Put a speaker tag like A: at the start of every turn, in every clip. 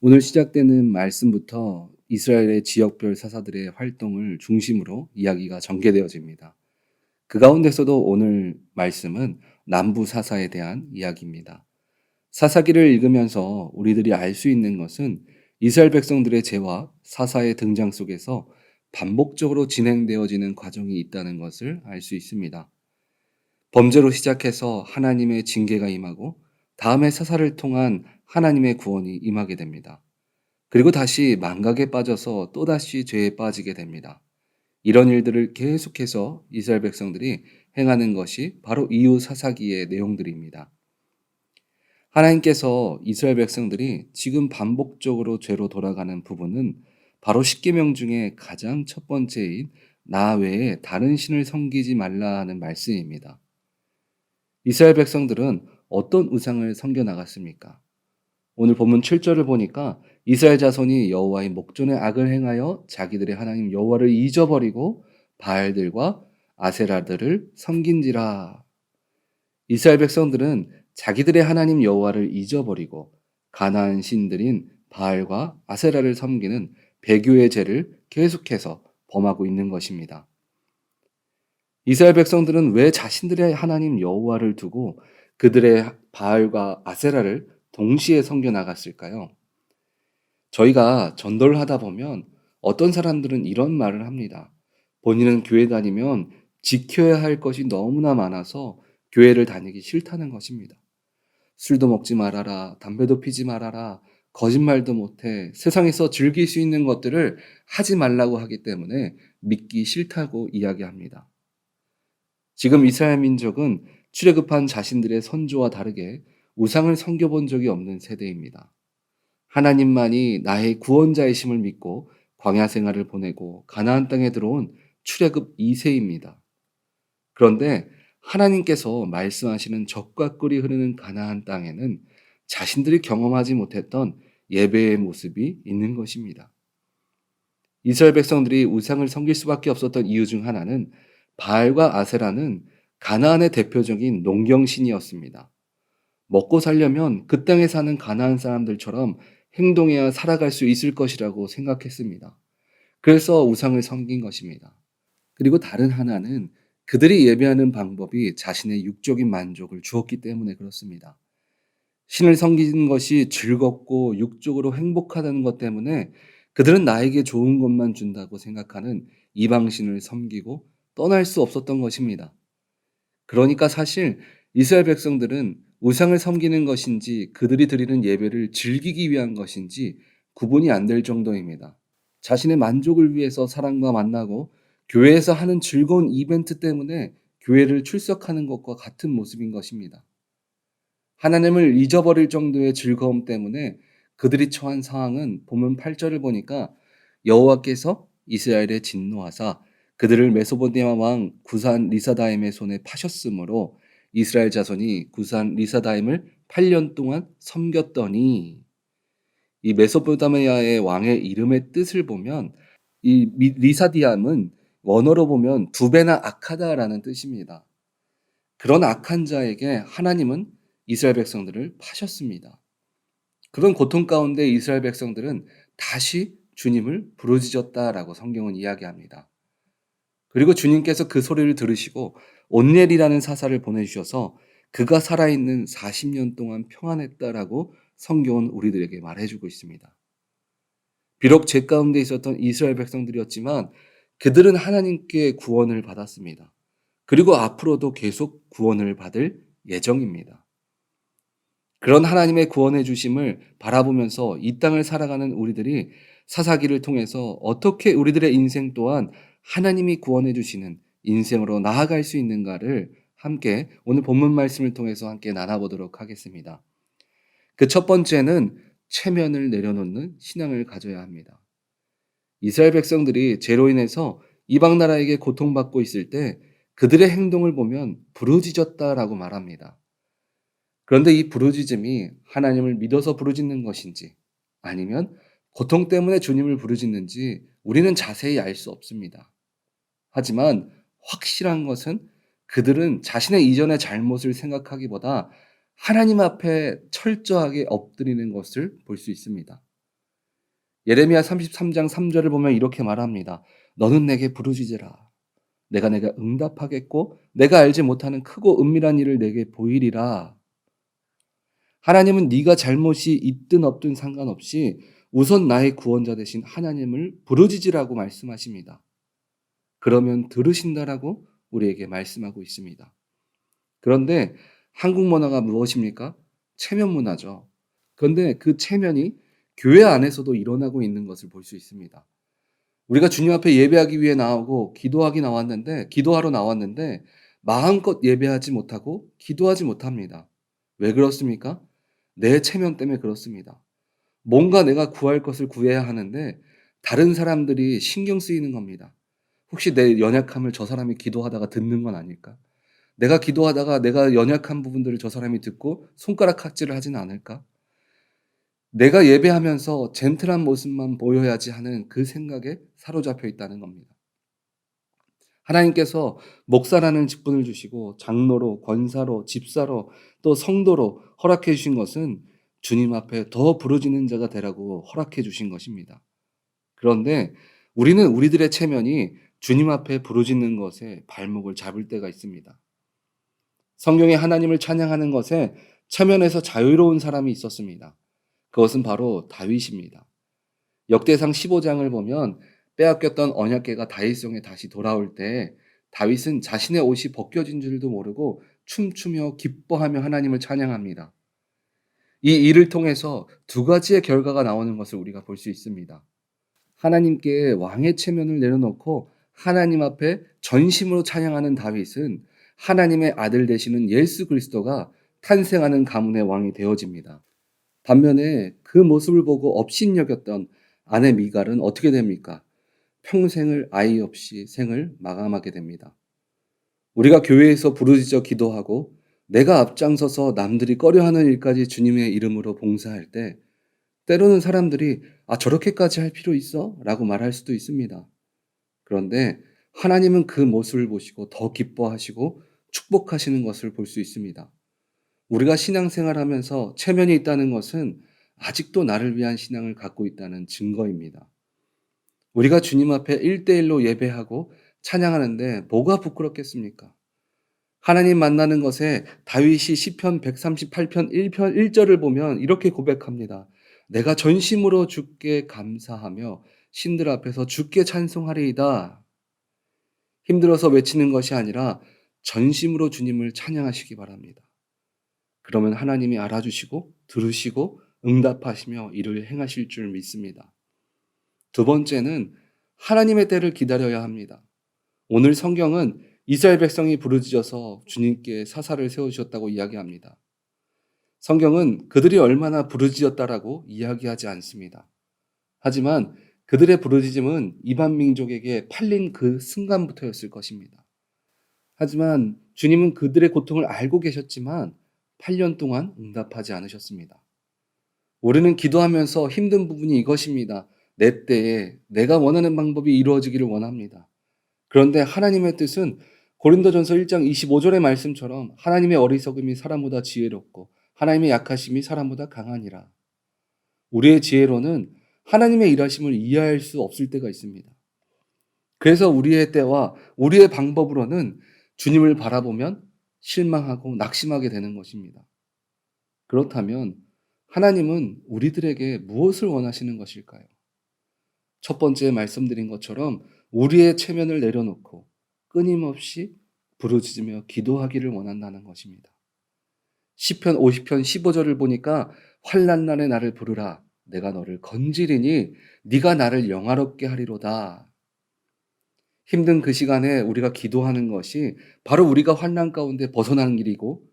A: 오늘 시작되는 말씀부터 이스라엘의 지역별 사사들의 활동을 중심으로 이야기가 전개되어집니다. 그 가운데서도 오늘 말씀은 남부 사사에 대한 이야기입니다. 사사기를 읽으면서 우리들이 알 수 있는 것은 이스라엘 백성들의 죄와 사사의 등장 속에서 반복적으로 진행되어지는 과정이 있다는 것을 알 수 있습니다. 범죄로 시작해서 하나님의 징계가 임하고 다음에 사사를 통한 하나님의 구원이 임하게 됩니다. 그리고 다시 망각에 빠져서 또다시 죄에 빠지게 됩니다. 이런 일들을 계속해서 이스라엘 백성들이 행하는 것이 바로 이후 사사기의 내용들입니다. 하나님께서 이스라엘 백성들이 지금 반복적으로 죄로 돌아가는 부분은 바로 십계명 중에 가장 첫 번째인 나 외에 다른 신을 섬기지 말라 하는 말씀입니다. 이스라엘 백성들은 어떤 우상을 섬겨 나갔습니까? 오늘 본문 7절을 보니까 이스라엘 자손이 여호와의 목전에 악을 행하여 자기들의 하나님 여호와를 잊어버리고 바알들과 아세라들을 섬긴지라. 이스라엘 백성들은 자기들의 하나님 여호와를 잊어버리고 가나안 신들인 바알과 아세라를 섬기는 배교의 죄를 계속해서 범하고 있는 것입니다. 이스라엘 백성들은 왜 자신들의 하나님 여호와를 두고 그들의 바알과 아세라를 동시에 섬겨 나갔을까요? 저희가 전도를 하다 보면 어떤 사람들은 이런 말을 합니다. 본인은 교회 다니면 지켜야 할 것이 너무나 많아서 교회를 다니기 싫다는 것입니다. 술도 먹지 말아라, 담배도 피지 말아라, 거짓말도 못해, 세상에서 즐길 수 있는 것들을 하지 말라고 하기 때문에 믿기 싫다고 이야기합니다. 지금 이스라엘 민족은 출애굽한 자신들의 선조와 다르게 우상을 섬겨본 적이 없는 세대입니다. 하나님만이 나의 구원자이심을 믿고 광야 생활을 보내고 가나안 땅에 들어온 출애굽 2세입니다. 그런데 하나님께서 말씀하시는 적과 꿀이 흐르는 가나안 땅에는 자신들이 경험하지 못했던 예배의 모습이 있는 것입니다. 이스라엘 백성들이 우상을 섬길 수밖에 없었던 이유 중 하나는 바알과 아세라는 가나안의 대표적인 농경신이었습니다. 먹고 살려면 그 땅에 사는 가나안 사람들처럼 행동해야 살아갈 수 있을 것이라고 생각했습니다. 그래서 우상을 섬긴 것입니다. 그리고 다른 하나는 그들이 예배하는 방법이 자신의 육적인 만족을 주었기 때문에 그렇습니다. 신을 섬기는 것이 즐겁고 육적으로 행복하다는 것 때문에 그들은 나에게 좋은 것만 준다고 생각하는 이방신을 섬기고 떠날 수 없었던 것입니다. 그러니까 사실 이스라엘 백성들은 우상을 섬기는 것인지 그들이 드리는 예배를 즐기기 위한 것인지 구분이 안 될 정도입니다. 자신의 만족을 위해서 사람과 만나고 교회에서 하는 즐거운 이벤트 때문에 교회를 출석하는 것과 같은 모습인 것입니다. 하나님을 잊어버릴 정도의 즐거움 때문에 그들이 처한 상황은 본문 8절을 보니까 여호와께서 이스라엘에 진노하사 그들을 메소포타미아 왕 구산 리사다임의 손에 파셨으므로 이스라엘 자손이 구산 리사다임을 8년 동안 섬겼더니, 이 메소포타미아의 왕의 이름의 뜻을 보면 이 리사디암은 원어로 보면 두 배나 악하다라는 뜻입니다. 그런 악한 자에게 하나님은 이스라엘 백성들을 파셨습니다. 그런 고통 가운데 이스라엘 백성들은 다시 주님을 부르짖었다라고 성경은 이야기합니다. 그리고 주님께서 그 소리를 들으시고 온넬이라는 사사를 보내주셔서 그가 살아있는 40년 동안 평안했다라고 성경은 우리들에게 말해주고 있습니다. 비록 죄 가운데 있었던 이스라엘 백성들이었지만 그들은 하나님께 구원을 받았습니다. 그리고 앞으로도 계속 구원을 받을 예정입니다. 그런 하나님의 구원해 주심을 바라보면서 이 땅을 살아가는 우리들이 사사기를 통해서 어떻게 우리들의 인생 또한 하나님이 구원해 주시는 인생으로 나아갈 수 있는가를 함께 오늘 본문 말씀을 통해서 함께 나눠보도록 하겠습니다. 그 첫 번째는 체면을 내려놓는 신앙을 가져야 합니다. 이스라엘 백성들이 죄로 인해서 이방 나라에게 고통받고 있을 때 그들의 행동을 보면 부르짖었다라고 말합니다. 그런데 이 부르짖음이 하나님을 믿어서 부르짖는 것인지 아니면 고통 때문에 주님을 부르짖는지 우리는 자세히 알 수 없습니다. 하지만 확실한 것은 그들은 자신의 이전의 잘못을 생각하기보다 하나님 앞에 철저하게 엎드리는 것을 볼 수 있습니다. 예레미야 33장 3절을 보면 이렇게 말합니다. 너는 내게 부르짖으라. 내가 응답하겠고 내가 알지 못하는 크고 은밀한 일을 내게 보이리라. 하나님은 네가 잘못이 있든 없든 상관없이 우선 나의 구원자 되신 하나님을 부르짖으라고 말씀하십니다. 그러면 들으신다라고 우리에게 말씀하고 있습니다. 그런데 한국 문화가 무엇입니까? 체면 문화죠. 그런데 그 체면이 교회 안에서도 일어나고 있는 것을 볼 수 있습니다. 우리가 주님 앞에 예배하기 위해 나오고 기도하러 나왔는데 마음껏 예배하지 못하고 기도하지 못합니다. 왜 그렇습니까? 내 체면 때문에 그렇습니다. 뭔가 내가 구할 것을 구해야 하는데 다른 사람들이 신경 쓰이는 겁니다. 혹시 내 연약함을 저 사람이 기도하다가 듣는 건 아닐까? 내가 기도하다가 내가 연약한 부분들을 저 사람이 듣고 손가락 각질을 하지는 않을까? 내가 예배하면서 젠틀한 모습만 보여야지 하는 그 생각에 사로잡혀 있다는 겁니다. 하나님께서 목사라는 직분을 주시고 장로로, 권사로, 집사로, 또 성도로 허락해 주신 것은 주님 앞에 더 부르짖는 자가 되라고 허락해 주신 것입니다. 그런데 우리는 우리들의 체면이 주님 앞에 부르짖는 것에 발목을 잡을 때가 있습니다. 성경에 하나님을 찬양하는 것에 체면에서 자유로운 사람이 있었습니다. 그것은 바로 다윗입니다. 역대상 15장을 보면 빼앗겼던 언약궤가 다윗성에 다시 돌아올 때 다윗은 자신의 옷이 벗겨진 줄도 모르고 춤추며 기뻐하며 하나님을 찬양합니다. 이 일을 통해서 두 가지의 결과가 나오는 것을 우리가 볼 수 있습니다. 하나님께 왕의 체면을 내려놓고 하나님 앞에 전심으로 찬양하는 다윗은 하나님의 아들 되시는 예수 그리스도가 탄생하는 가문의 왕이 되어집니다. 반면에 그 모습을 보고 업신여겼던 아내 미갈은 어떻게 됩니까? 평생을 아이 없이 생을 마감하게 됩니다. 우리가 교회에서 부르짖어 기도하고 내가 앞장서서 남들이 꺼려하는 일까지 주님의 이름으로 봉사할 때 때로는 사람들이 저렇게까지 할 필요 있어? 라고 말할 수도 있습니다. 그런데 하나님은 그 모습을 보시고 더 기뻐하시고 축복하시는 것을 볼 수 있습니다. 우리가 신앙생활하면서 체면이 있다는 것은 아직도 나를 위한 신앙을 갖고 있다는 증거입니다. 우리가 주님 앞에 1대1로 예배하고 찬양하는데 뭐가 부끄럽겠습니까? 하나님 만나는 것에 다윗이 시편 138편 1편 1절을 보면 이렇게 고백합니다. 내가 전심으로 주께 감사하며 신들 앞에서 주께 찬송하리이다. 힘들어서 외치는 것이 아니라 전심으로 주님을 찬양하시기 바랍니다. 그러면 하나님이 알아주시고 들으시고 응답하시며 이를 행하실 줄 믿습니다. 두 번째는 하나님의 때를 기다려야 합니다. 오늘 성경은 이스라엘 백성이 부르짖어서 주님께 사사를 세우셨다고 이야기합니다. 성경은 그들이 얼마나 부르짖었다라고 이야기하지 않습니다. 하지만 그들의 부르짖음은 이방 민족에게 팔린 그 순간부터였을 것입니다. 하지만 주님은 그들의 고통을 알고 계셨지만 8년 동안 응답하지 않으셨습니다. 우리는 기도하면서 힘든 부분이 이것입니다. 내 때에 내가 원하는 방법이 이루어지기를 원합니다. 그런데 하나님의 뜻은 고린도전서 1장 25절의 말씀처럼 하나님의 어리석음이 사람보다 지혜롭고 하나님의 약하심이 사람보다 강하니라. 우리의 지혜로는 하나님의 일하심을 이해할 수 없을 때가 있습니다. 그래서 우리의 때와 우리의 방법으로는 주님을 바라보면 실망하고 낙심하게 되는 것입니다. 그렇다면 하나님은 우리들에게 무엇을 원하시는 것일까요? 첫 번째 말씀드린 것처럼 우리의 체면을 내려놓고 끊임없이 부르짖으며 기도하기를 원한다는 것입니다. 시편 50편 15절을 보니까 환난 날에 나를 부르라 내가 너를 건지리니 네가 나를 영화롭게 하리로다. 힘든 그 시간에 우리가 기도하는 것이 바로 우리가 환난 가운데 벗어나는 일이고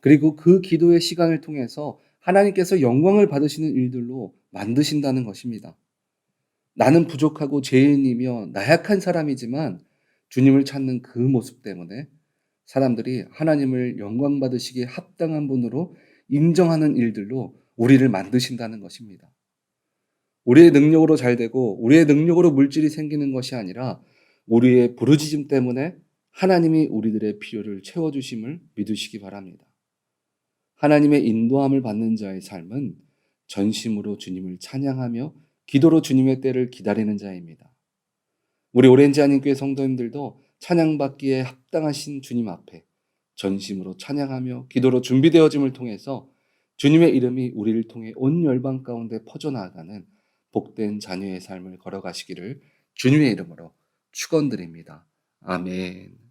A: 그리고 그 기도의 시간을 통해서 하나님께서 영광을 받으시는 일들로 만드신다는 것입니다. 나는 부족하고 죄인이며 나약한 사람이지만 주님을 찾는 그 모습 때문에 사람들이 하나님을 영광 받으시기에 합당한 분으로 인정하는 일들로 우리를 만드신다는 것입니다. 우리의 능력으로 잘 되고 우리의 능력으로 물질이 생기는 것이 아니라 우리의 부르짖음 때문에 하나님이 우리들의 필요를 채워주심을 믿으시기 바랍니다. 하나님의 인도함을 받는 자의 삶은 전심으로 주님을 찬양하며 기도로 주님의 때를 기다리는 자입니다. 우리 오렌지 한인교회 성도님들도 찬양받기에 합당하신 주님 앞에 전심으로 찬양하며 기도로 준비되어짐을 통해서 주님의 이름이 우리를 통해 온 열방 가운데 퍼져나가는 복된 자녀의 삶을 걸어가시기를 주님의 이름으로 축원드립니다. 아멘.